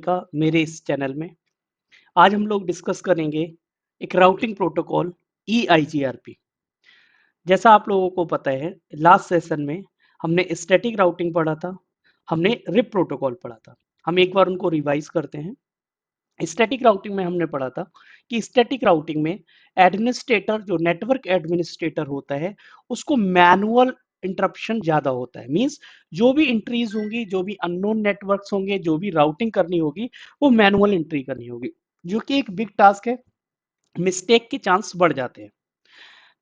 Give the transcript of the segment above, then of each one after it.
का मेरे इस चैनल में। आज हम लोग डिस्कस करेंगे एक राउटिंग प्रोटोकॉल EIGRP। जैसा आप लोगों को पता है, लास्ट सेशन में हमने स्टैटिक राउटिंग पढ़ा था, हमने रिप प्रोटोकॉल पढ़ा था। हम एक बार उनको रिवाइज करते हैं। स्टैटिक राउटिंग में हमने पढ़ा था कि स्टैटिक राउटिंग में एडमिनिस्ट्रेटर, जो नेटवर्क एडमिनिस्ट्रेटर होता है, उसको मैनुअल इंटरप्शन ज्यादा होता है। मींस जो भी एंट्रीज होंगी, जो भी अननोन नेटवर्क्स होंगे, जो भी राउटिंग करनी होगी, वो मैनुअल एंट्री करनी होगी, जो कि एक बिग टास्क है। मिस्टेक के चांस बढ़ जाते हैं।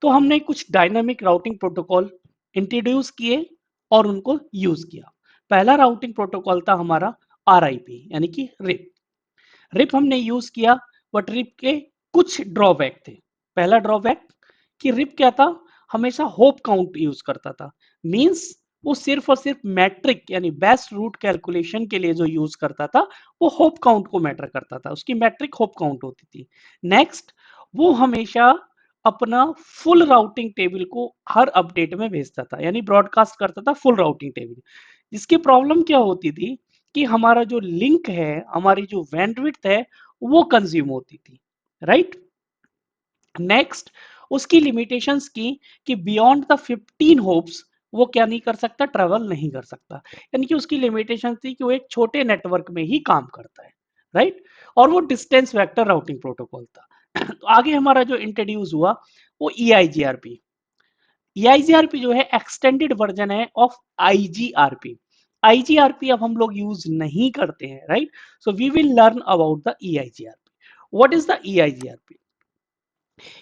तो हमने कुछ डायनामिक राउटिंग प्रोटोकॉल इंट्रोड्यूस किए और उनको यूज किया। पहला राउटिंग प्रोटोकॉल था हमारा RIP, यानी कि रिप। रिप हमने यूज किया, बट रिप के कुछ ड्रॉबैक थे। पहला ड्रॉबैक कि रिप क्या था, हमेशा होप काउंट यूज करता था। मींस वो सिर्फ और सिर्फ मैट्रिक यानी बेस्ट रूट कैलकुलेशन के लिए जो यूज करता था, वो होप काउंट को मैटर करता था, उसकी मैट्रिक होप काउंट होती थी। नेक्स्ट, वो हमेशा अपना फुल राउटिंग टेबल को हर अपडेट में भेजता था, यानी ब्रॉडकास्ट करता था फुल राउटिंग टेबल। जिसकी प्रॉब्लम क्या होती थी कि हमारा जो लिंक है, हमारी जो बैंडविड्थ है, वो कंज्यूम होती थी, राइट। नेक्स्ट, उसकी लिमिटेशंस की कि बियॉन्ड द 15 होप्स वो क्या नहीं कर सकता, ट्रेवल नहीं कर सकता। यानी कि उसकी लिमिटेशन थी कि वो एक छोटे नेटवर्क में ही काम करता है, राइट। और वो डिस्टेंस वेक्टर राउटिंग प्रोटोकॉल था। तो आगे हमारा जो इंट्रोड्यूस हुआ वो EIGRP। EIGRP जो है एक्सटेंडेड वर्जन है ऑफ IGRP। IGRP अब हम लोग यूज नहीं करते हैं, right. So we will learn about the EIGRP। What is the EIGRP?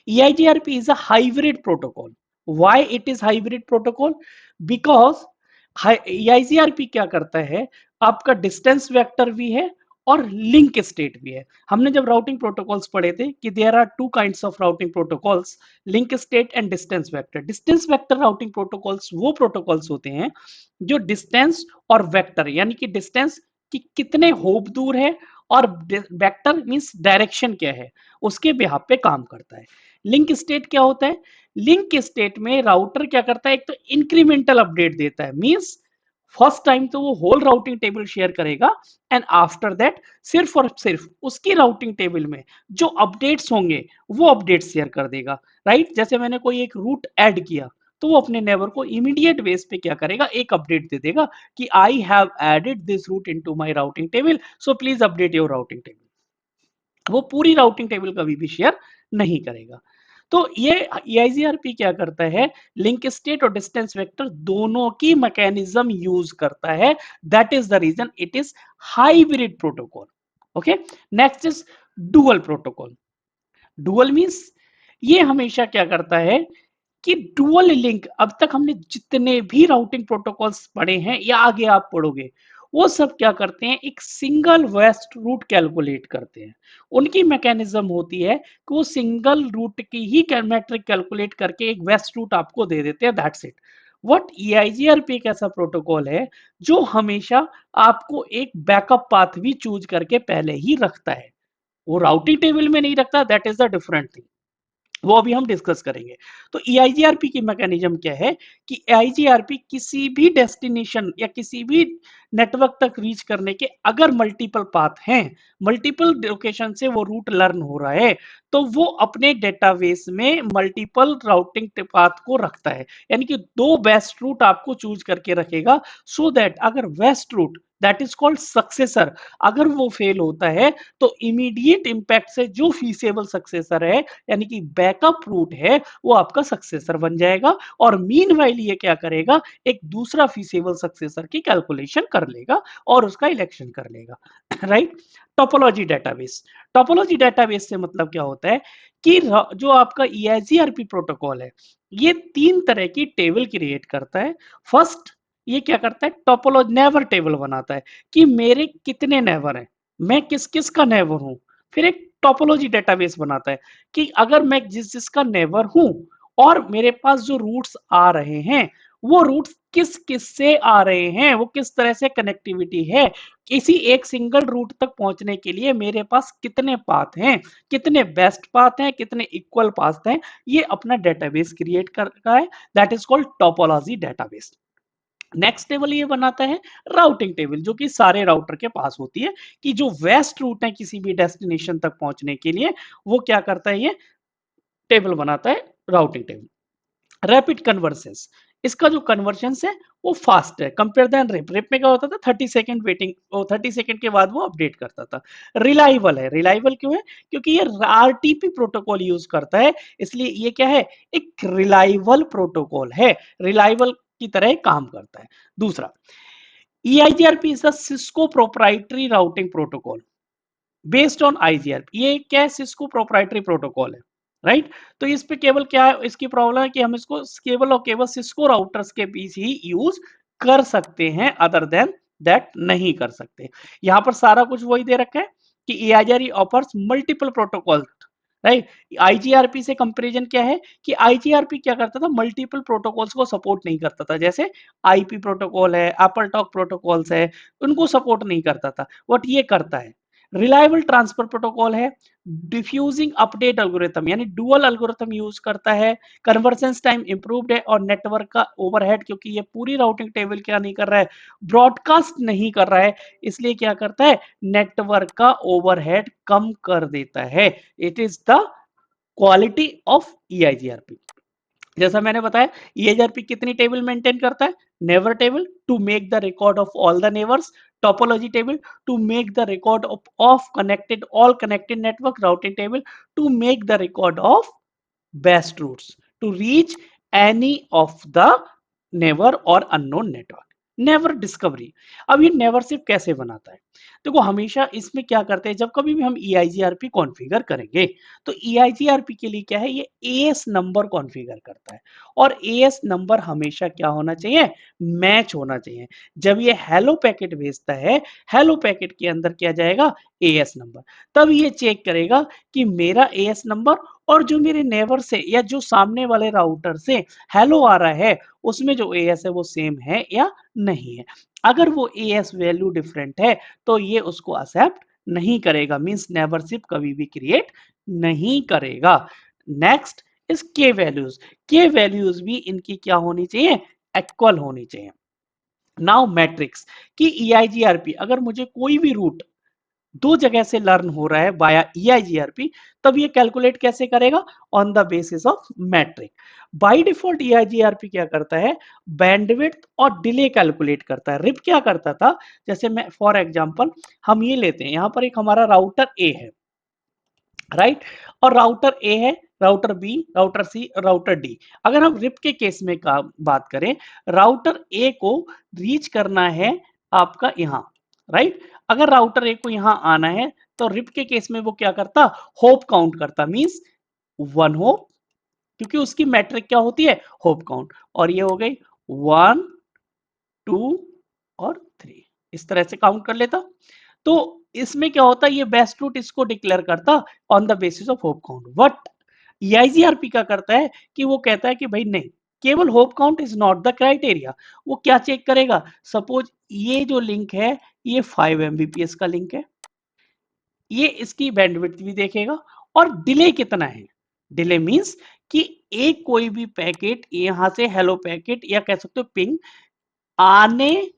EIGRP is a hybrid protocol. Why it is hybrid protocol? Because EIGRP क्या करता है, आपका डिस्टेंस वेक्टर भी है और लिंक स्टेट भी है। हमने जब राउटिंग प्रोटोकॉल्स पढ़े थे कि there are two kinds of routing protocols, link state and distance vector. Distance vector routing protocols वो प्रोटोकॉल्स होते हैं जो डिस्टेंस और वेक्टर, यानी कि डिस्टेंस कि कितने होप दूर है, और वेक्टर मींस डायरेक्शन क्या है, उसके बिहाफ पे काम करता है। लिंक स्टेट क्या होता है? लिंक स्टेट में राउटर क्या करता है, एक तो इंक्रीमेंटल अपडेट देता है। मींस फर्स्ट टाइम तो वो होल राउटिंग टेबल शेयर करेगा, एंड आफ्टर दैट सिर्फ और सिर्फ उसकी राउटिंग टेबल में जो अपडेट्स होंगे वो अपडेट शेयर कर देगा, राइट। जैसे मैंने कोई एक रूट ऐड किया, तो वो अपने नेबर को इमीडिएट बेस पे क्या करेगा, एक अपडेट दे देगा कि I have added this route into my routing table, so please update your routing table. वो पूरी राउटिंग टेबल कभी भी शेयर नहीं करेगा। तो ये EIGRP क्या करता है, लिंक स्टेट और डिस्टेंस वेक्टर दोनों की मैकेनिज्म यूज करता है। That is the reason it is hybrid protocol. Okay. Next is DUAL protocol. DUAL means ये हमेशा क्या करता है कि डुअल लिंक, अब तक हमने जितने भी राउटिंग प्रोटोकॉल्स पढ़े हैं या आगे आप पढ़ोगे, वो सब क्या करते हैं, एक सिंगल वेस्ट रूट कैलकुलेट करते हैं। उनकी मैकेनिज्म होती है कि वो सिंगल रूट की ही मैट्रिक कैलकुलेट करके एक वेस्ट रूट आपको दे देते हैं, दैट्स इट। व्हाट EIGRP एक ऐसा प्रोटोकॉल है जो हमेशा आपको एक बैकअप पाथ भी चूज करके पहले ही रखता है। वो राउटिंग टेबल में नहीं रखता, that is the different thing, वो अभी हम डिस्कस करेंगे। तो EIGRP की मैकेनिज्म क्या है कि EIGRP किसी भी डेस्टिनेशन या किसी भी नेटवर्क तक रीच करने के अगर मल्टीपल पाथ हैं, मल्टीपल लोकेशन से वो रूट लर्न हो रहा है, तो वो अपने डेटाबेस में मल्टीपल राउटिंग पाथ को रखता है। यानी कि दो बेस्ट रूट आपको चूज करके रखेगा, सो दैट अगर best route, that is called successor, अगर वो फेल होता है, तो इमीडिएट इंपैक्ट से जो फीसेबल सक्सेसर है, यानी कि बैकअप रूट है, वो आपका सक्सेसर बन जाएगा। और मीनवाइल ये क्या करेगा, एक दूसरा फीसेबल सक्सेसर की कैलकुलेशन कर लेगा और उसका इलेक्शन कर लेगा। Right. Topology database. Topology database से मतलब क्या होता है कि जो आपका EIGRP प्रोटोकॉल है, ये तीन तरह की टेबल क्रिएट करता है। फर्स्ट, ये क्या करता है, टोपोलॉजी नेवर टेबल बनाता है कि मेरे कितने नेवर हैं, मैं किस किस का नेवर हूं। फिर एक टोपोलॉजी डेटाबेस बनाता है कि अगर मैं जिस जिसका नेबर हूं और मेरे पास जो रूट्स आ रहे हैं, वो रूट्स किस किस से आ रहे हैं, वो किस तरह से कनेक्टिविटी है, किसी एक सिंगल रूट तक पहुंचने के लिए मेरे पास कितने पाथ हैं, कितने बेस्ट पाथ हैं, कितने इक्वल पाथ हैं, ये अपना डेटाबेस क्रिएट करता है। That is called topology database. Next table ये बनाता है राउटिंग टेबल, जो कि सारे राउटर के पास होती है, कि जो वेस्ट रूट है किसी भी डेस्टिनेशन तक पहुंचने के लिए, वो क्या करता है, ये टेबल बनाता है, राउटिंग टेबल। रैपिड कन्वर्सेंस, इसका जो कन्वर्जन है वो फास्ट है कंपेयर देन रिप। रिप में क्या होता था, 30 सेकंड वेटिंग, 30 सेकंड के बाद वो अपडेट करता था। रिलायबल है, रिलायबल क्यों है, क्योंकि ये आरटीपी प्रोटोकॉल यूज करता है, इसलिए ये क्या है, एक रिलायबल प्रोटोकॉल है, रिलायबल की तरह काम करता है। दूसरा, EIGRP is the Cisco proprietary routing protocol based on IGRP। ये क्या है, सिस्को प्रोप्राइटरी प्रोटोकॉल है, राइट। तो इस पे केवल क्या है, इसकी प्रॉब्लम है कि हम इसको केवल और केवल सिस्को राउटर्स के बीच ही यूज कर सकते हैं, अदर देन दैट नहीं कर सकते। यहाँ पर सारा कुछ वही दे रखा है कि EIGRP offers multiple protocol, right. IGRP से कंपैरिजन क्या है कि IGRP क्या करता था, मल्टीपल प्रोटोकॉल्स को सपोर्ट नहीं करता था, जैसे IP प्रोटोकॉल है, एप्पल टॉक प्रोटोकॉल्स है, उनको सपोर्ट नहीं करता था। व्हाट ये करता है, रिलायबल ट्रांसफर प्रोटोकॉल है, डिफ्यूजिंग अपडेट एल्गोरिथम यानी डुअल एल्गोरिथम यूज करता है, कन्वर्जेंस टाइम इंप्रूव्ड है, और नेटवर्क का ओवरहेड, क्योंकि ये पूरी राउटिंग टेबल क्या नहीं कर रहा है, ब्रॉडकास्ट नहीं कर रहा है, इसलिए क्या करता है, नेटवर्क का ओवरहेड कम कर देता है। It is the quality of EIGRP। जैसा मैंने बताया, EIGRP कितनी टेबल मेंटेन करता है, neighbour table to make the record of all the neighbours, topology table to make the record of connected all connected network, routing table to make the record of best routes to reach any of the neighbour और unknown network. Neighbour discovery, अब ये never सिर्फ कैसे बनाता है, देखो हमेशा इसमें क्या करते हैं, जब कभी भी हम EIGRP कॉन्फ़िगर करेंगे, तो EIGRP के लिए क्या है, ये AS नंबर कॉन्फ़िगर करता है, और AS नंबर हमेशा क्या होना चाहिए, मैच होना चाहिए। जब ये हेलो पैकेट भेजता है, हेलो पैकेट के अंदर क्या जाएगा, AS नंबर, तब ये चेक करेगा कि मेरा AS नंबर और जो मेरे नेबर से या जो सामने वाले राउटर से हेलो आ रहा है, उसमें जो AS है वो सेम है या नहीं है। अगर वो AS वैल्यू डिफरेंट है, तो ये उसको एक्सेप्ट नहीं करेगा, मींस नेबरशिप कभी भी क्रिएट नहीं करेगा। नेक्स्ट इस के वैल्यूज, के वैल्यूज भी इनकी क्या होनी चाहिए, इक्वल होनी चाहिए। नाउ मैट्रिक्स कि EIGRP अगर मुझे कोई भी रूट दो जगह से लर्न हो रहा है बाया EIGRP, तब ये कैलकुलेट कैसे करेगा, on the basis of metric. By default EIGRP क्या करता है, बैंडविड्थ और डिले कैलकुलेट करता है। रिप क्या करता था, जैसे मैं फॉर एग्जांपल हम ये लेते हैं, यहां पर एक हमारा राउटर ए है, राइट, और राउटर ए है, राउटर बी, राउटर सी, राउटर डी। अगर हम रिप के केस में का बात करें, राउटर ए को रीच करना है आपका यहाँ, राइट। अगर राउटर ए को यहाँ आना है, तो रिप के केस में वो क्या करता, होप काउंट करता, मींस 1 होप, क्योंकि उसकी मैट्रिक क्या होती है, होप काउंट, और ये हो गई 1 2 और 3, इस तरह से काउंट कर लेता। तो इसमें क्या होता है, ये बेस्ट रूट इसको डिक्लेयर करता on the basis of hope count. But EIGRP क्या करता है कि वो कहता है कि भाई नहीं, केवल hope count is not the criteria. वो क्या चेक करेगा, सपोज ये जो लिंक है, ये 5 Mbps का लिंक है, ये इसकी बैंडविड्थ भी देखेगा, और डिले कितना है, डिले मींस कि एक कोई भी पैकेट यहां से हेलो पैकेट या कह सकते हो पिंग आने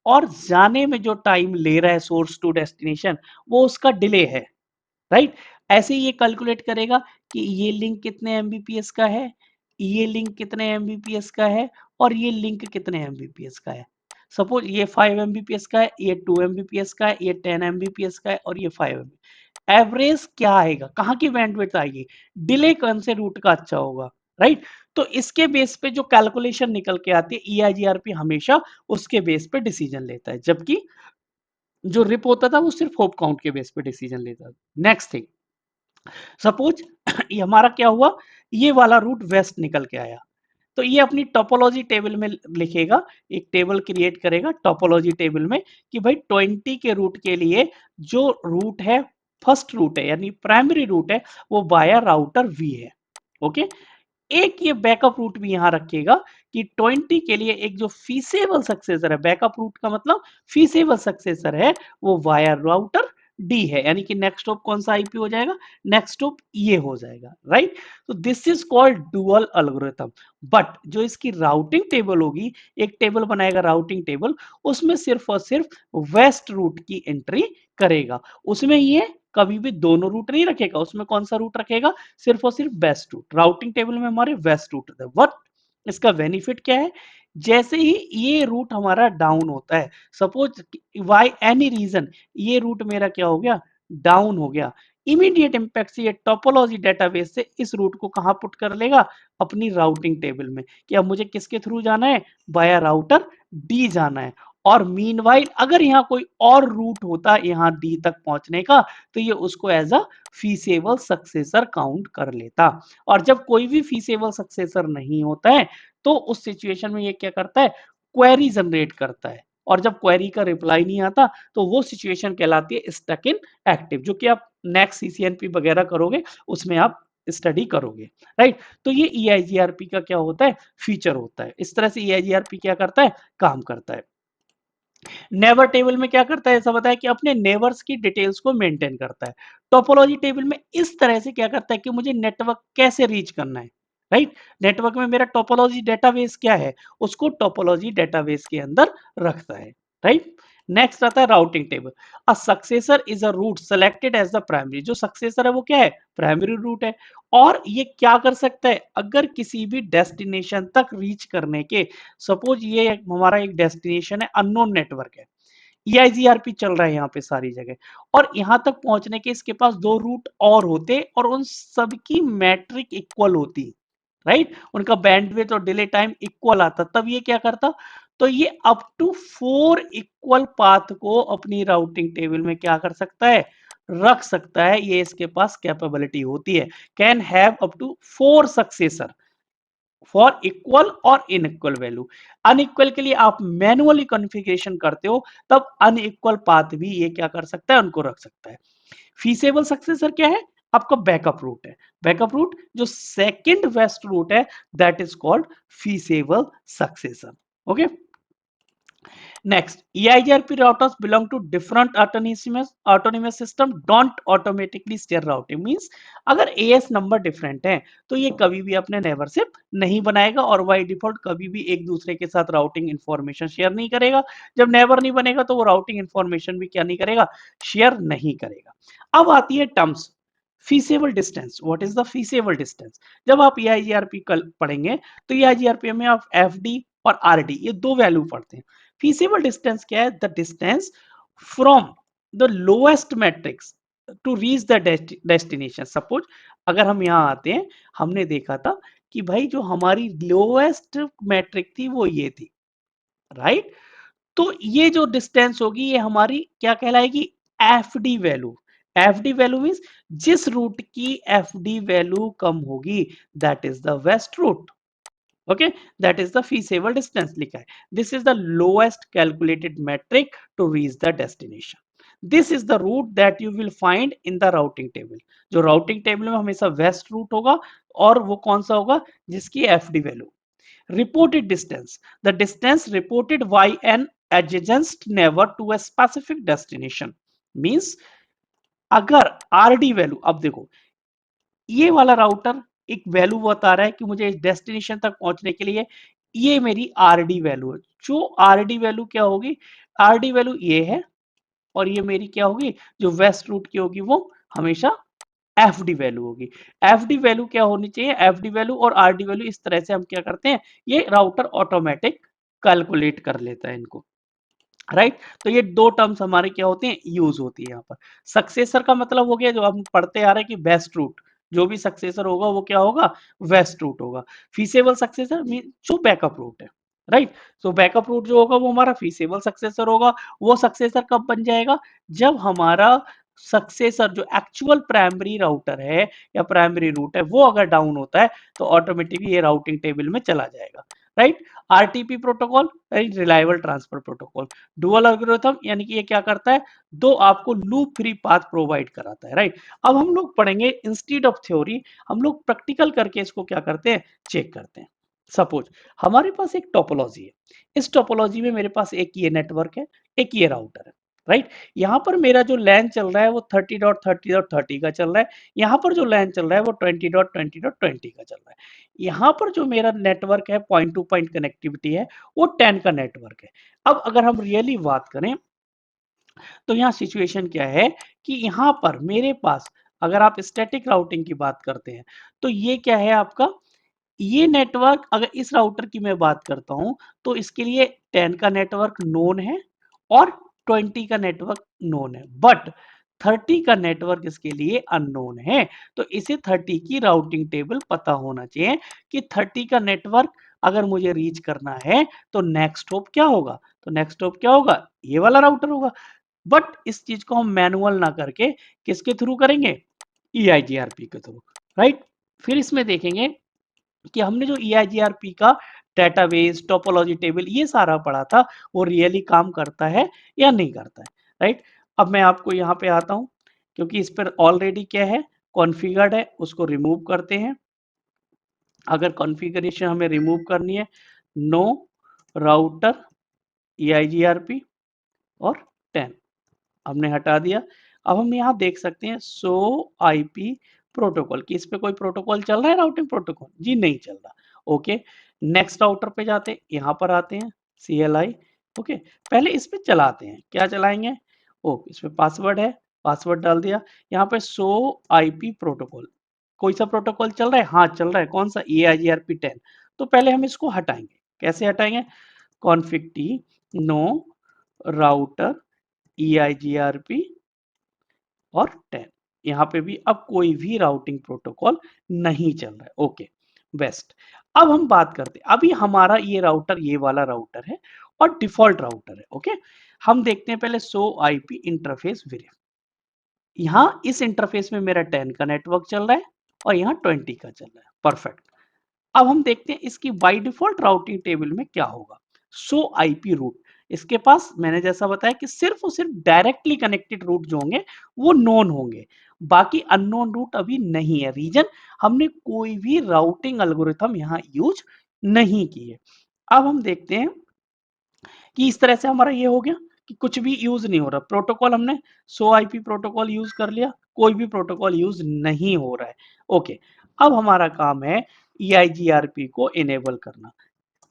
और जाने में जो टाइम ले रहा है सोर्स टू डेस्टिनेशन, वो उसका डिले है, राइट। ऐसे ही ये कैलकुलेट करेगा कि ये लिंक कितने एमबीपीएस का है, ये लिंक कितने एमबीपीएस का है, और ये लिंक कितने एमबीपीएस का है। सपोज ये 5 Mbps का है, ये 2 Mbps का है, ये 10 Mbps का है, और ये 5 MB। एवरेज क्या आएगा, कहाँ की बैंडविड्थ आएगी, डिले कौन से रूट का अच्छा होगा, राइट। तो इसके बेस पे जो कैलकुलेशन निकल के आती है, EIGRP हमेशा उसके बेस पे डिसीजन लेता है, जबकि जो रिप होता था वो सिर्फ होप काउंट के बेस पे डिसीजन लेता था। नेक्स्ट थिंग, सपोज ये हमारा क्या हुआ, ये वाला रूट वेस्ट निकल के आया, तो ये अपनी टोपोलॉजी टेबल में लिखेगा, एक टेबल क्रिएट करेगा टोपोलॉजी टेबल में कि भाई 20 के रूट के लिए जो रूट है, फर्स्ट रूट है यानी प्राइमरी रूट है, वो बाया राउटर वी है, ओके। एक ये बैकअप रूट भी यहां रखेगा कि 20 के लिए एक जो फीसेबल सक्सेसर है, बैकअप रूट का मतलब फीसेबल सक्सेसर है, वो वाया राउटर डी है, यानी कि नेक्स्ट हॉप कौन सा आईपी हो जाएगा, नेक्स्ट हॉप ये हो जाएगा, राइट। तो this is called dual algorithm. But जो इसकी राउटिंग टेबल होगी, एक टेबल बनाएगा राउटिंग टेबल, उसमें सिर्फ और सिर्फ वेस्ट रूट की एंट्री करेगा, उसमें ये कभी भी दोनों रूट नहीं रखेगा, उसमें कौन सा रूट रखेगा, सिर्फ और सिर्फ वेस्ट रूट। राउटिंग टेबल में हमारे वेस्ट रूट है। व्हाट इसका बेनिफिट क्या है, जैसे ही ये रूट हमारा डाउन होता है, सपोज बाय एनी रीजन ये रूट मेरा क्या हो गया, डाउन हो गया, इमीडिएट इंपैक्ट से ये टोपोलॉजी डेटाबेस से इस रूट को कहां पुट कर लेगा, अपनी राउटिंग टेबल में, कि अब मुझे किसके थ्रू जाना है, बाया राउटर डी जाना है। और मीनवाइल अगर यहाँ कोई और रूट होता यहाँ डी तक पहुंचने का, तो ये उसको as a feasible successor count कर लेता। और जब कोई भी फीसेबल सक्सेसर नहीं होता है, तो उस सिचुएशन में ये क्या करता है, क्वेरी जनरेट करता है, और जब क्वेरी का रिप्लाई नहीं आता, तो वो सिचुएशन कहलाती है स्टक इन एक्टिव, जो कि आप नेक्स्ट सीसीएनपी वगैरह करोगे उसमें आप स्टडी करोगे, राइट। तो ये ईआईजीआरपी का क्या होता है, फीचर होता है। इस तरह से ईआईजीआरपी क्या करता है, काम करता है। नेवर टेबल में क्या करता है, ऐसा बताया कि अपने नेवर्स की डिटेल्स को मेंटेन करता है। टोपोलॉजी टेबल में इस तरह से क्या करता है कि मुझे नेटवर्क कैसे रीच करना है, राइट। नेटवर्क में मेरा टोपोलॉजी डेटाबेस क्या है, उसको टोपोलॉजी डेटाबेस के अंदर रखता है, राइट। नेक्स्ट आता है routing table. A successor is a route selected as the primary. जो सक्सेसर है वो क्या है, प्राइमरी रूट है। और ये क्या कर सकता है, अगर किसी भी डेस्टिनेशन तक रीच करने के, सपोज ये हमारा एक डेस्टिनेशन है, अननोन नेटवर्क है, ईआईजीआरपी चल रहा है यहाँ पे सारी जगह, और यहाँ तक पहुंचने के इसके पास दो रूट और होते और उन सबकी मैट्रिक इक्वल होती, राइट, उनका बैंडविड्थ और डिले टाइम इक्वल आता, तब ये क्या करता, तो ये अप टू 4 इक्वल पाथ को अपनी राउटिंग टेबल में क्या कर सकता है, रख सकता है। ये इसके पास कैपेबिलिटी होती है, can have up to 4 successor for equal और इनइक्वल वैल्यू। अनइक्वल के लिए आप मैनुअली कॉन्फ़िगरेशन करते हो, तब अनइक्वल पाथ भी ये क्या कर सकता है, उनको रख सकता है। फीसेबल सक्सेसर क्या है, आपका बैकअप रूट है। बैकअप रूट जो सेकंड बेस्ट रूट है, that is called feasible successor. Okay. Next, EIGRP routers belong to different autonomous system, don't automatically share routing. Means अगर AS नंबर डिफरेंट है, तो ये कभी भी अपने नेबरशिप नहीं बनाएगा और बाई डिफॉल्ट कभी भी एक दूसरे के साथ राउटिंग इंफॉर्मेशन शेयर नहीं करेगा। जब नेबर नहीं बनेगा तो वो राउटिंग इंफॉर्मेशन भी क्या नहीं करेगा, शेयर नहीं करेगा। अब आती है terms, feasible distance. What is the feasible distance, जब आप EIGRP कल पढ़ेंगे, तो EIGRP में आप FD और RD ये दो वैल्यू पढ़ते हैं। feasible distance क्या है, the distance from the lowest metrics to reach the destination. Suppose अगर हम यहाँ आते हैं, हमने देखा था कि भाई जो हमारी लोएस्ट मैट्रिक थी वो ये थी, राइट। तो ये जो डिस्टेंस होगी ये हमारी क्या कहलाएगी, FD value. FD value means जिस रूट की एफडी वैल्यू कम होगी, that is the best route. Okay, that is the feasible distance लिखा है। This is the lowest calculated metric to reach the destination. This is the route that you will find in the routing table. जो routing table में हमेशा west route होगा, और वो कौन सा होगा, जिसकी FD value. Reported distance, the distance reported by an adjacent neighbor to a specific destination means अगर RD वैल्यू, अब देखो ये वाला राउटर एक वैल्यू बता रहा है कि मुझे इस डेस्टिनेशन तक पहुंचने के लिए ये मेरी आरडी वैल्यू है। जो आरडी वैल्यू क्या होगी, आरडी वैल्यू ये है, और ये मेरी क्या होगी, जो वेस्ट रूट की होगी वो हमेशा एफडी वैल्यू होगी। एफडी वैल्यू क्या होनी चाहिए, एफडी वैल्यू और आरडी वैल्यू इस तरह से हम क्या करते हैं, ये राउटर ऑटोमेटिक कैलकुलेट कर लेता है इनको, राइट। तो ये दो टर्म्स हमारे क्या होते हैं, यूज होती है यहाँ पर। सक्सेसर का मतलब हो गया जो हम पढ़ते आ रहे हैं कि बेस्ट रूट, जो भी सक्सेसर होगा वो क्या होगा, वेस्ट रूट होगा। फीसेबल सक्सेसर जो बैकअप रूट है, राइट। तो बैकअप रूट जो होगा वो हमारा फीसेबल सक्सेसर होगा। वो सक्सेसर कब बन जाएगा, जब हमारा सक्सेसर जो एक्चुअल प्राइमरी राउटर है या प्राइमरी रूट है वो अगर डाउन होता है, तो ऑटोमेटिकली ये राउटिंग टेबल में चला जाएगा, right. RTP protocol, reliable transfer protocol. Dual algorithm यानी कि ये क्या करता है, दो आपको लूप फ्री पाथ प्रोवाइड कराता है, राइट। अब हम लोग पढ़ेंगे इंस्टीड ऑफ थ्योरी, हम लोग प्रैक्टिकल करके इसको क्या करते हैं, चेक करते हैं। सपोज हमारे पास एक टोपोलॉजी है, इस टोपोलॉजी में मेरे पास एक ये नेटवर्क है, एक ये राउटर है, राइट। यहाँ पर मेरा जो लैन चल रहा है वो 30.30.30 का चल रहा है, यहाँ पर जो लैन चल रहा है वो 20.20.20 का चल रहा है। यहाँ पर जो मेरा नेटवर्क है पॉइंट टू पॉइंट कनेक्टिविटी है वो 10 का नेटवर्क है। अब अगर हम रियली बात करें तो यहाँ सिचुएशन क्या है कि यहाँ पर मेरे पास अगर आप स्टैटिक राउटिंग की बात करते हैं तो ये क्या है आपका, ये नेटवर्क अगर इस राउटर की मैं बात करता हूं तो इसके लिए 10 का नेटवर्क नोन है और 20 का नेटवर्क नोन है, बट 30 का नेटवर्क इसके लिए अननोन है। तो इसे 30 की राउटिंग टेबल पता होना चाहिए कि 30 का नेटवर्क अगर मुझे रीच करना है तो नेक्स्ट होप क्या होगा, तो नेक्स्ट होप क्या होगा, ये वाला राउटर होगा। बट इस चीज को हम मैनुअल ना करके किसके थ्रू करेंगे, EIGRP के थ्रू, राइट। फिर इसमें देखेंगे कि हमने जो EIGRP का डेटाबेस टोपोलॉजी टेबल ये सारा पढ़ा था वो रियली काम करता है या नहीं करता है, राइट। अब मैं आपको यहाँ पे आता हूँ क्योंकि इस पर ऑलरेडी क्या है कॉन्फ़िगर्ड है, उसको रिमूव करते हैं। अगर कॉन्फ़िगरेशन हमें रिमूव करनी है, नो राउटर EIGRP और 10 हमने हटा दिया। अब हम यहाँ देख सकते हैं सो आईपी प्रोटोकॉल कि इस पे कोई प्रोटोकॉल चल रहा है, राउटिंग प्रोटोकॉल जी नहीं चल रहा। ओके, नेक्स्ट राउटर पे जाते हैं, यहाँ पर आते हैं CLI। ओके, पहले इस पे चलाते हैं, क्या चलाएंगे, ओ इस पे पासवर्ड है, पासवर्ड डाल दिया। यहाँ पे सो आईपी प्रोटोकॉल कोई सा प्रोटोकॉल चल रहा है, हाँ चल रहा है, कौन सा, EIGRP 10। तो पहले हम इसको हटाएंगे, कैसे हटाएंगे, config T no router EIGRP और 10, यहाँ पे भी अब कोई भी राउटिंग प्रोटोकॉल नहीं चल रहा है। Okay, best. अब हम बात करते हैं, अभी हमारा ये राउटर ये वाला राउटर है और डिफॉल्ट राउटर है। ओके, हम देखते हैं पहले सो आईपी इंटरफेस वेरिएबल। यहाँ इस इंटरफेस में मेरा 10 का नेटवर्क चल रहा है और यहाँ 20 का चल रहा है, परफेक्ट। अब हम देखते हैं इसकी बाय डिफॉल्ट राउटिंग टेबल में क्या होगा, सो आईपी रूट। इसके पास मैंने जैसा बताया कि सिर्फ और सिर्फ डायरेक्टली कनेक्टेड रूट जो होंगे वो नोन होंगे, बाकी अननोन रूट अभी नहीं है। रीजन, हमने कोई भी राउटिंग एल्गोरिथम यहाँ यूज नहीं की है। अब हम देखते हैं कि इस तरह से हमारा ये हो गया कि कुछ भी यूज नहीं हो रहा, प्रोटोकॉल हमने सो आईपी प्रोटोकॉल यूज कर लिया, कोई भी प्रोटोकॉल यूज नहीं हो रहा है। ओके, अब हमारा काम है EIGRP को इनेबल करना।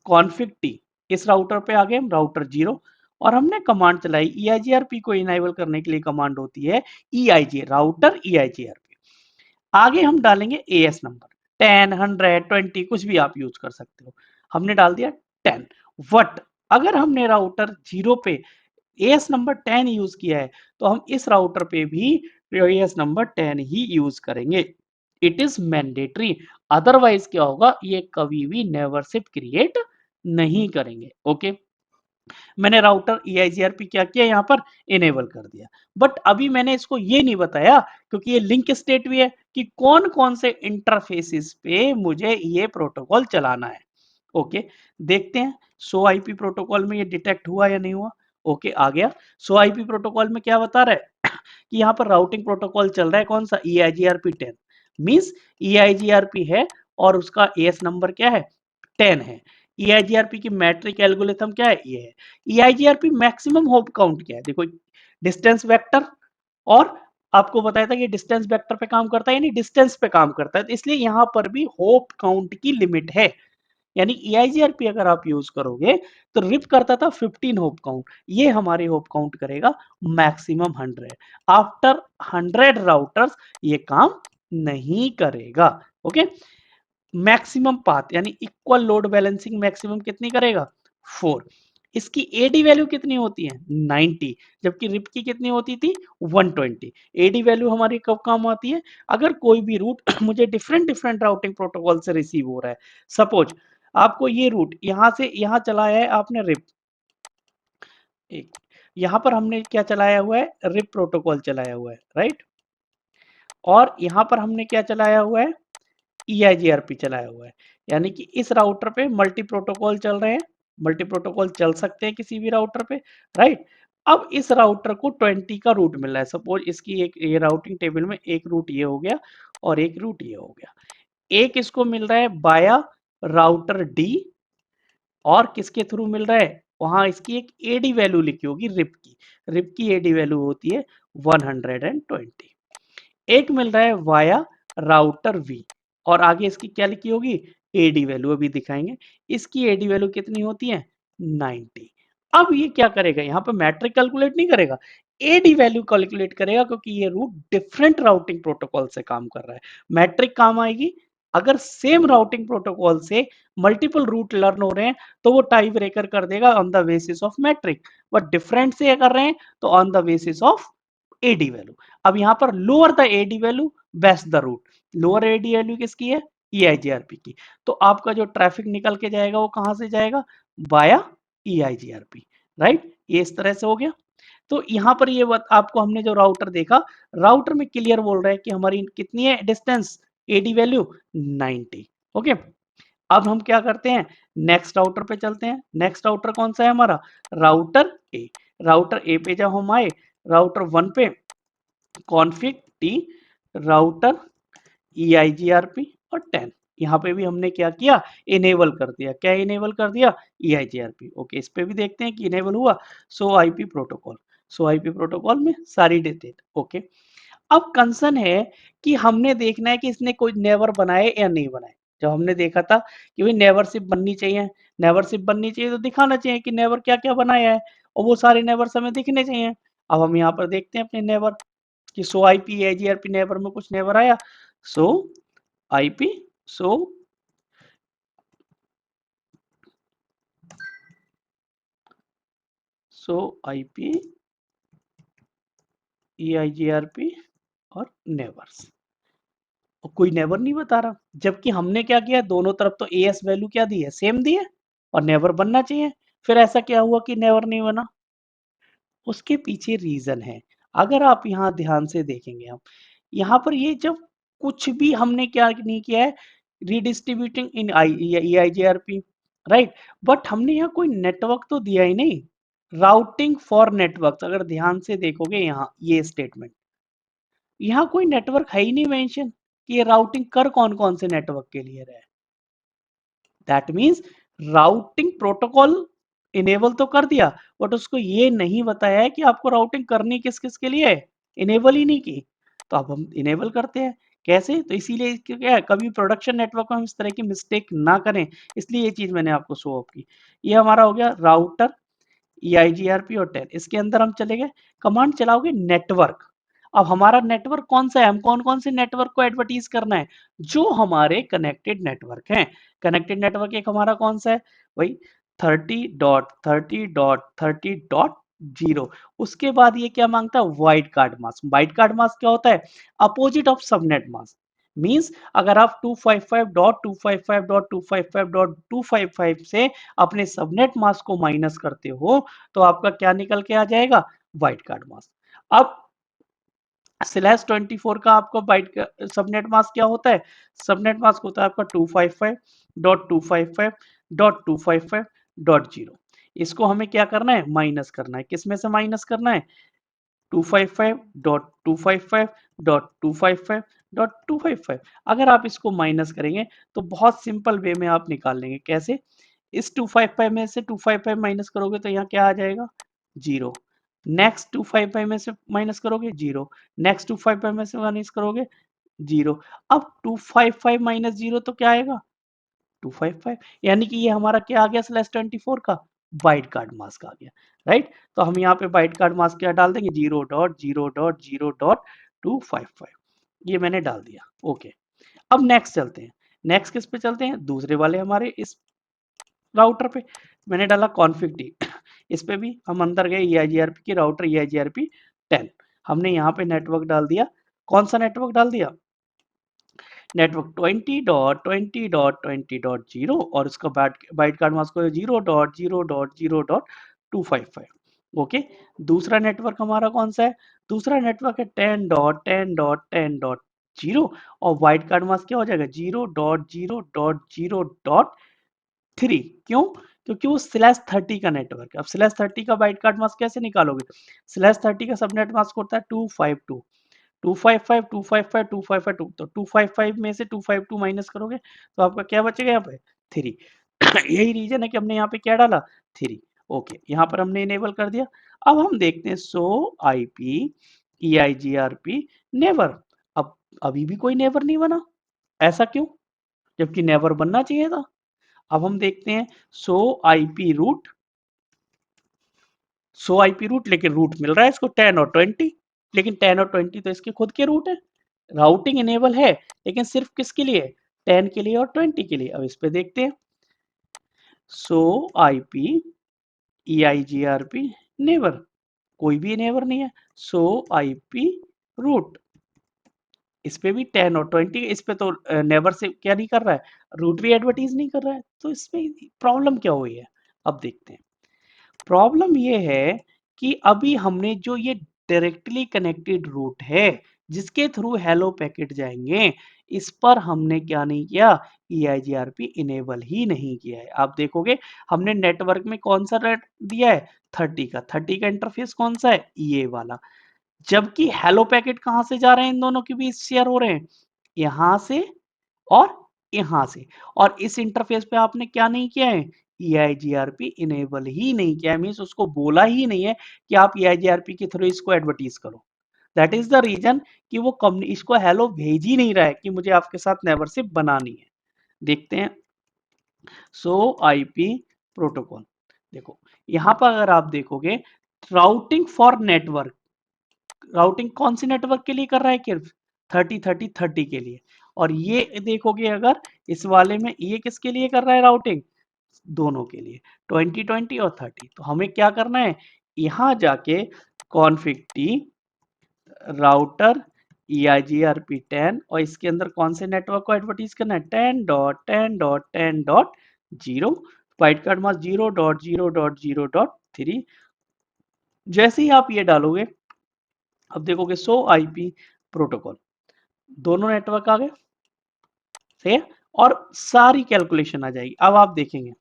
कॉन्फिग टी, इस राउटर पे आ गए हम, राउटर 0, और हमने कमांड चलाई EIGRP को इनेबल करने के लिए कमांड होती है EIG राउटर EIGRP। आगे हम डालेंगे AS नंबर 10 100 20 कुछ भी आप यूज कर सकते हो, हमने डाल दिया 10। वट अगर हमने राउटर 0 पे AS नंबर 10 यूज किया है तो हम इस राउटर पे भी AS नंबर 10 ही यूज करेंगे, इट इज मैंडेटरी। अदरवाइज क्या होगा, ये कभी भी नेवर शिप क्रिएट नहीं करेंगे। ओके, मैंने राउटर EIGRP क्या किया, यहाँ पर इनेबल कर दिया। बट अभी मैंने इसको ये नहीं बताया क्योंकि ये लिंक स्टेट भी है कि कौन कौन से इंटरफेसिस पे मुझे ये प्रोटोकॉल चलाना है। ओके, देखते हैं सो आईपी प्रोटोकॉल में ये डिटेक्ट हुआ या नहीं हुआ। ओके, आ गया। सो आईपी प्रोटोकॉल में क्या बता रहा है कि यहाँ पर राउटिंग प्रोटोकॉल चल रहा है कौन सा, EIGRP 10, मीन्स EIGRP है और उसका AS नंबर क्या है, 10 है। EIGRP की मैट्रिक एल्गोरिथम क्या है, ये है। EIGRP मैक्सिमम होप काउंट क्या है, देखो डिस्टेंस वेक्टर, और आपको बताया था कि डिस्टेंस वेक्टर पे काम करता है यानी डिस्टेंस पे काम करता है, तो इसलिए यहाँ पर भी होप काउंट की लिमिट है। यानी EIGRP अगर आप यूज करोगे तो रिप करता था 15 होप काउंट, ये हमारे होप काउंट करेगा मैक्सिमम 100। आफ्टर 100 राउटर्स ये काम नहीं करेगा। ओके, मैक्सिमम पाथ यानी इक्वल लोड बैलेंसिंग मैक्सिमम कितनी करेगा, 4। इसकी एडी वैल्यू कितनी होती है, 90, जबकि रिप की कितनी होती थी, 120। एडी वैल्यू हमारी कब काम आती है, अगर कोई भी रूट मुझे डिफरेंट डिफरेंट राउटिंग प्रोटोकॉल से रिसीव हो रहा है। सपोज आपको ये रूट यहाँ से यहाँ चलाया है आपने रिप, एक यहाँ पर हमने क्या चलाया हुआ है, रिप प्रोटोकॉल चलाया हुआ है, राइट। और यहाँ पर हमने क्या चलाया हुआ है, EIGRP चलाया हुआ है। यानी कि इस राउटर पे मल्टी प्रोटोकॉल चल रहे हैं, मल्टी प्रोटोकॉल चल सकते हैं किसी भी राउटर पे, राइट। अब इस राउटर को 20 का रूट मिल रहा है, सपोज इसकी एक ये राउटिंग टेबल में एक रूट ये हो गया और एक रूट ये हो गया। एक इसको मिल रहा है बाया राउटर डी और किसके थ्रू मिल रहा है, वहां इसकी एक एडी वैल्यू लिखी होगी रिप की एडी वैल्यू होती है 120। एक मिल रहा है वाया राउटर वी और आगे इसकी क्या लिखी होगी एडी वैल्यू अभी दिखाएंगे। इसकी एडी वैल्यू कितनी होती है 90। अब ये क्या करेगा यहाँ पे मैट्रिक कैलकुलेट नहीं करेगा एडी वैल्यू कैलकुलेट करेगा क्योंकि ये रूट डिफरेंट राउटिंग प्रोटोकॉल से काम कर रहा है। मैट्रिक काम आएगी अगर सेम राउटिंग प्रोटोकॉल से मल्टीपल रूट लर्न हो रहे हैं तो वो टाई ब्रेकर कर देगा on the basis of metric. But different से कर रहे हैं तो on the basis of AD value. अब यहाँ पर lower the AD value best the route. Lower AD value किसकी है ईआईजीआरपी की। तो आपका जो ट्रैफिक निकल के जाएगा वो कहां से जाएगा बाया ईआईजीआरपी। राइट ये इस तरह से हो गया। तो यहाँ पर ये आपको हमने जो राउटर देखा राउटर में क्लियर बोल रहा है कि हमारी कितनी है डिस्टेंस एडी वैल्यू 90। ओके अब हम क्या करते हैं नेक्स्ट राउटर पे चलते हैं। नेक्स्ट राउटर कौन सा है हमारा राउटर ए। राउटर ए पे जब हम आए राउटर 1 पे कॉन्फ़िग टी राउटर EIGRP और 10 यहाँ पे भी हमने क्या किया इनेबल कर दिया। क्या इनेबल कर दिया EIGRP। ओके इस पे भी देखते हैं कि इनेबल हुआ। सो आईपी प्रोटोकॉल में सारी डेटेड ओके। अब कंसर्न है कि हमने देखना है कि इसने कोई नेवर बनाए या नहीं बनाए। जब हमने देखा था कि भाई नेवरशिप बननी चाहिए नेवरशिप बननी चाहिए तो दिखाना चाहिए कि नेवर क्या क्या बनाया है और वो सारे नेवर्स हमें दिखने चाहिए। अब हम यहाँ पर देखते हैं अपने नेवर कि सो आईपी एजीआरपी नेबर में कुछ नेबर आया सो आईपी सो सो आईपी ईआईजीआरपी और नेबर्स और कोई नेबर नहीं बता रहा जबकि हमने क्या किया दोनों तरफ तो एएस वैल्यू क्या दी है सेम दी है और नेबर बनना चाहिए। फिर ऐसा क्या हुआ कि नेवर नहीं बना उसके पीछे रीजन है। अगर आप यहाँ ध्यान से देखेंगे हम यहाँ पर ये जब कुछ भी हमने क्या नहीं किया है रीडिस्ट्रीब्यूटिंग इन EIGRP राइट बट हमने यहाँ कोई नेटवर्क तो दिया ही नहीं। राउटिंग फॉर नेटवर्क अगर ध्यान से देखोगे यहाँ ये स्टेटमेंट यहाँ कोई नेटवर्क है ही नहीं मेंशन कि ये राउटिंग कर कौन कौन से नेटवर्क के लिए रहे। That means routing protocol enable तो कर दिया बट उसको ये नहीं बताया है कि आपको राउटिंग करनी किस किस के लिए है इनेबल ही नहीं की। तो अब हम इनेबल करते हैं कैसे तो इसीलिए क्या है कभी प्रोडक्शन नेटवर्क में हम इस तरह की मिस्टेक ना करें इसलिए ये चीज मैंने आपको शो ऑफ की। ये हमारा हो गया राउटर EIGRP और 10 इसके अंदर हम चले गए कमांड चलाओगे नेटवर्क। अब हमारा नेटवर्क कौन सा है हम कौन कौन से नेटवर्क को एडवर्टीज करना है जो हमारे कनेक्टेड नेटवर्क हैं। कनेक्टेड नेटवर्क एक हमारा कौन सा है वही 30.30.30.0। उसके बाद ये क्या मांगता है wide card mask. Wide card mask क्या होता है opposite of subnet mask. Means अगर आप 255.255.255.255 से अपने सबनेट मास्क को माइनस करते हो तो आपका क्या निकल के आ जाएगा वाइड कार्ड मास्क। अब /24 का आपका बाइट सबनेट मास्क क्या होता है सबनेट मास्क होता है आपका 255.255.255.0। इसको हमें क्या करना है माइनस करना है किस में से माइनस करना है 255.255.255.255। अगर आप इसको माइनस करेंगे तो बहुत सिंपल वे में आप निकाल लेंगे कैसे इस 255 में से 255 माइनस करोगे तो यहाँ क्या आ जाएगा जीरो। नेक्स्ट 255 में से माइनस करोगे जीरो। नेक्स्ट 255 में से माइनस करोगे जीरो। अब 255 माइनस जीरो तो क्या आएगा 255 यानी कि ये हमारा क्या आ गया /24 का बाइट कार्ड मास्क आ गया। राइट तो हम यहाँ पे बाइट कार्ड मास्क क्या डाल देंगे 0.0.0.255 ये मैंने डाल दिया। ओके अब नेक्स्ट चलते हैं। नेक्स्ट किस पे चलते हैं दूसरे वाले हमारे इस राउटर पे मैंने डाला कॉन्फ़िग टी। इस पे भी हम अंदर गए EIGRP की राउटर EIGRP 10 हमने यहाँ पे नेटवर्क डाल दिया। कौन सा नेटवर्क डाल दिया नेटवर्क 20.20.20.0 और उसका बाइट कार्ड मास्क 0.0.0.255। ओके दूसरा नेटवर्क हमारा कौन सा है दूसरा नेटवर्क है 10.10.10.0 और वाइट कार्ड मास्क क्या हो जाएगा 0.0.0.3। क्यों क्योंकि वो /30 का नेटवर्क है। अब /30 का बाइट कार्ड मास्क कैसे निकालोगे /30 का सबनेट मास्क होता है 252 255 255 255 तो 255 में से 252 माइनस करोगे तो आपका क्या बचेगा यहाँ पे 3। यही रीजन है कि हमने यहाँ पे क्या डाला 3। ओके, यहाँ पर हमने इनेबल कर दिया। अब हम देखते हैं शो आईपी EIGRP नेवर। अब अभी भी कोई नेवर नहीं बना, ऐसा क्यों, जबकि नेवर बनना चाहिए था। अब हम देखते हैं show IP root, show IP root, लेकिन रूट मिल रहा है इसको 10 और 20, लेकिन 10 और 20 तो इसके खुद के रूट है। राउटिंग इनेबल है लेकिन सिर्फ किसके लिए, 10 के लिए और 20 के लिए। अब इस पे देखते हैं शो आईपी EIGRP नेवर, कोई भी नेबर नहीं है। सो आईपी रूट, इस पे भी 10 और 20, इस पे तो नेबर से क्या नहीं कर रहा है, रूट भी एडवर्टीज नहीं कर रहा है, तो इसमें प्रॉब्लम क्या हुई है। अब देखते हैं, प्रॉब्लम ये है कि अभी हमने जो ये डायरेक्टली कनेक्टेड रूट है जिसके थ्रू हेलो पैकेट जाएंगे, इस पर हमने क्या नहीं किया, EIGRP इनेबल ही नहीं किया है। आप देखोगे हमने नेटवर्क में कौन सा रेट दिया है, 30 का इंटरफेस कौन सा है, ये वाला। जबकि हेलो पैकेट कहां से जा रहे हैं, इन दोनों के बीच शेयर हो रहे हैं, यहां से और यहां से। और इस इंटरफेस पे आपने क्या नहीं किया है, EIGRP इनेबल ही नहीं किया, मीन्स उसको बोला ही नहीं है कि आप EIGRP के थ्रू इसको एडवर्टीज करो। दैट इज द रीजन कि वो इसको हेलो भेज ही नहीं रहा है कि मुझे आपके साथ नेबरशिप बनानी है। देखते हैं सो आईपी प्रोटोकॉल। देखो यहां पर अगर आप देखोगे, राउटिंग फॉर नेटवर्क, राउटिंग कौन सी नेटवर्क के लिए कर रहा है, सिर्फ 30 के लिए। और ये देखोगे अगर इस वाले में, ये किसके लिए कर रहा है राउटिंग, दोनों के लिए, 20 और 30। तो हमें क्या करना है, यहां जाके कॉन्फ़िग टी राउटर EIGRP10, और इसके अंदर कौन से नेटवर्क को एडवर्टीज करना है, 10.10.10.0, बाइट कार्ड मास्क 0.0.0.3। जैसे ही आप ये डालोगे, अब देखोगे सो आईपी प्रोटोकॉल, दोनों नेटवर्क आ गए, सही है, और सारी कैलकुलेशन आ जाएगी। अब आप देखेंगे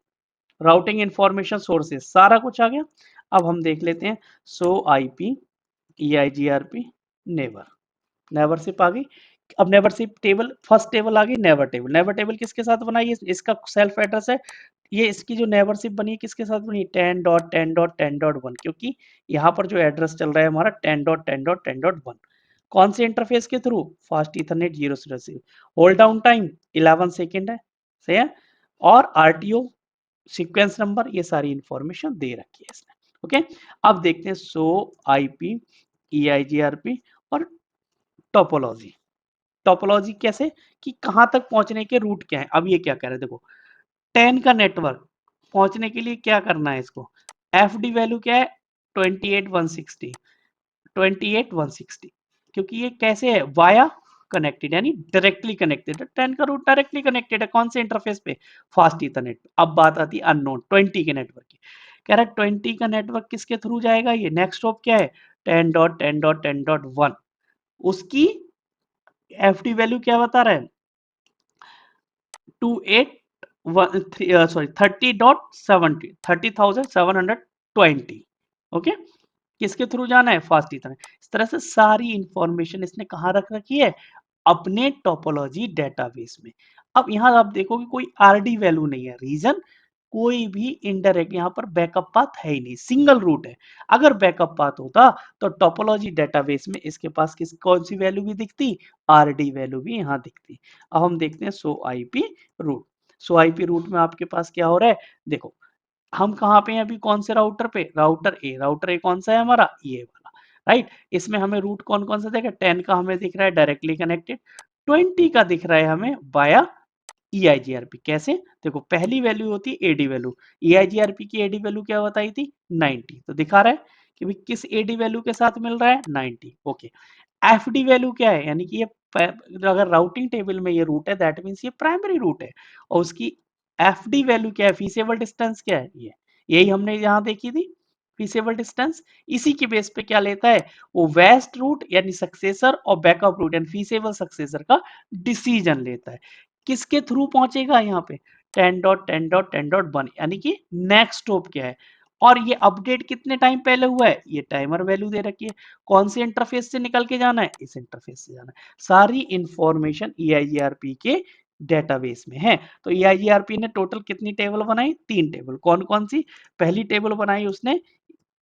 राउटिंग इंफॉर्मेशन सोर्सेस सारा कुछ आ गया। अब हम देख लेते हैं so IP EIGRP neighbour, neighbourship आ गई। अब नेबरशिप टेबल, फर्स्ट टेबल आ गई नेबर टेबल। नेबर टेबल किसके साथ बनाई है, इसका सेल्फ एड्रेस है, ये इसकी जो नेबरशिप बनी है किसके साथ बनी है, 10.10.10.1, क्योंकि यहाँ पर जो एड्रेस चल रहा है हमारा 10.10.10.1। कौन से इंटरफेस के through, fast Ethernet 0 hold down time 11 second है, सही है, और RTO सीक्वेंस नंबर, ये सारी इंफॉर्मेशन दे रखी है इसने। ओके, अब देखते हैं सो आईपी EIGRP और टोपोलॉजी। टोपोलॉजी कैसे, कि कहां तक पहुंचने के रूट क्या है। अब ये क्या कह रहे हैं, देखो 10 का नेटवर्क पहुंचने के लिए क्या करना है, इसको FD वैल्यू क्या है, 28160, 28160, क्योंकि ये कैसे है, वाया कनेक्टेड, यानी डायरेक्टली कनेक्टेड है। 10 का रूट डायरेक्टली कनेक्टेड है कौन से इंटरफेस पे, फास्ट ईथरनेट पे। अब बात आती है अननोन 20 के नेटवर्क की, कह रहा है 20 का नेटवर्क किसके थ्रू जाएगा, ये नेक्स्ट हॉप क्या है, 10.10.10.1, उसकी FD वैल्यू क्या बता रहा है, 30.720, 30,720। ओके, किसके थ्रू जाना है, फास्ट ईथरनेट। इस तरह से सारी इंफॉर्मेशन इसने कहाँ रख रखी है, अपने टोपोलॉजी डेटाबेस में। अब यहां आप देखोगे कोई RD वैल्यू नहीं है, रीजन कोई भी इनडायरेक्ट यहाँ पर बैकअप पाथ है ही नहीं, सिंगल रूट है। अगर बैकअप पाथ होता तो टोपोलॉजी डेटाबेस में इसके पास किस कौन सी वैल्यू भी दिखती, RD वैल्यू भी यहाँ दिखती। अब हम देखते हैं सो आईपी रूट। सो आईपी रूट में आपके पास क्या हो रहा है, देखो हम कहाँ पे हैं अभी, कौन से राउटर पे, राउटर ए। राउटर ए कौन सा है हमारा, ये वाला, राइट। इसमें हमें रूट कौन कौन सा देगा, 10 का हमें दिख रहा है डायरेक्टली कनेक्टेड, 20 का दिख रहा है हमें बाया EIGRP। कैसे, देखो पहली वैल्यू होती है एडी वैल्यू, EIGRP की एडी वैल्यू क्या बताई थी, 90, तो दिखा रहा है कि भाई किस एडी वैल्यू के साथ मिल रहा है, 90। ओके, FD वैल्यू क्या है, यानी कि ये अगर राउटिंग टेबल में ये रूट है, दैट मीन्स ये प्राइमरी रूट है, और उसकी FD वैल्यू क्या है, फीसेबल डिस्टेंस क्या है, ये यही हमने यहाँ देखी थी, फीसेबल डिस्टेंस। इसी के बेस पे क्या लेता है, वो वेस्ट रूट यानी सक्सेसर और बैकअप रूट यानी फीसेबल सक्सेसर का डिसीजन लेता है। किसके थ्रू पहुंचेगा यहाँ पे, 10.10.10.1, यानी कि नेक्स्ट स्टॉप क्या है। और ये अपडेट कितने टाइम पहले हुआ है, ये टाइमर वैल्यू दे रखी है, कौन से इंटरफेस से निकल के जाना है, इस इंटरफेस से जाना है। सारी इंफॉर्मेशन EIGRP के डेटाबेस में है। तो EIGRP ने टोटल कितनी टेबल बनाई? 3 टेबल। कौन-कौन सी? पहली टेबल बनाई उसने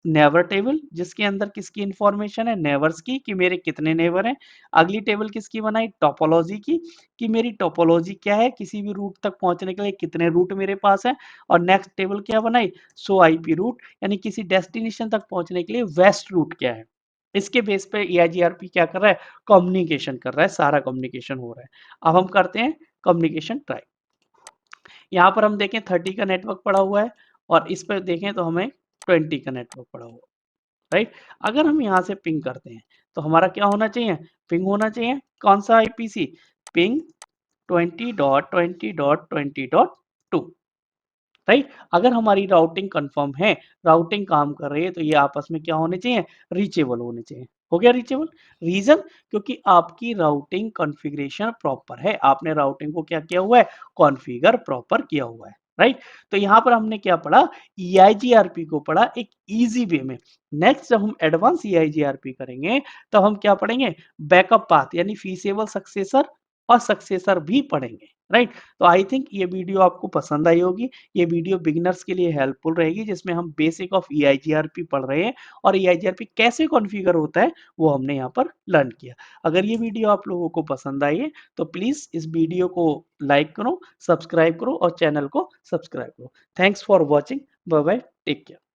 नेबर टेबल, जिसके अंदर किसकी इंफॉर्मेशन है? नेबर्स की, कि मेरे कितने नेबर हैं। अगली टेबल किसकी बनाई? टोपोलॉजी की, कि मेरी टोपोलॉजी क्या है, किसी भी रूट तक पहुंचने के लिए कितने रूट मेरे पास है। और नेक्स्ट टेबल क्या बनाई? शो आईपी रूट, यानी किसी डेस्टिनेशन तक पहुंचने के लिए वेस्ट रूट क्या है। इसके बेस पे EIGRP क्या कर रहा है? कम्युनिकेशन कर रहा है, सारा कम्युनिकेशन हो रहा है। अब हम करते हैं कम्युनिकेशन ट्राई। यहाँ पर हम देखें 30 का नेटवर्क पड़ा हुआ है, और इस पर देखें तो हमें 20 का नेटवर्क पड़ा हुआ है, राइट। अगर हम यहाँ से पिंग करते हैं तो हमारा क्या होना चाहिए? पिंग होना चाहिए। कौन सा आईपीसी? Ping 20.20.20.2, right. अगर हमारी राउटिंग कंफर्म है, राउटिंग काम कर रही है, तो ये आपस में क्या होने चाहिए? रीचेबल होने चाहिए। हो गया रीचेबल। रीजन, क्योंकि आपकी राउटिंग कॉन्फ़िगरेशन प्रॉपर है, आपने राउटिंग को क्या किया हुआ है? कॉन्फ़िगर प्रॉपर किया हुआ है, राइट। तो यहाँ पर हमने क्या पढ़ा? EIGRP को पढ़ा एक इजी वे में। नेक्स्ट जब हम एडवांस EIGRP करेंगे, तो हम क्या पढ़ेंगे? बैकअप पाथ, यानी फीसेबल सक्सेसर और सक्सेसर भी पढ़ेंगे, राइट। तो आई थिंक ये वीडियो आपको पसंद आई होगी। ये वीडियो बिगिनर्स के लिए हेल्पफुल रहेगी, जिसमें हम बेसिक ऑफ EIGRP पढ़ रहे हैं, और EIGRP कैसे कॉन्फ़िगर होता है वो हमने यहाँ पर लर्न किया। अगर ये वीडियो आप लोगों को पसंद आई है तो प्लीज़ इस वीडियो को लाइक करो, सब्सक्राइब करो और चैनल को सब्सक्राइब करो। Thanks for watching. Bye bye, take care.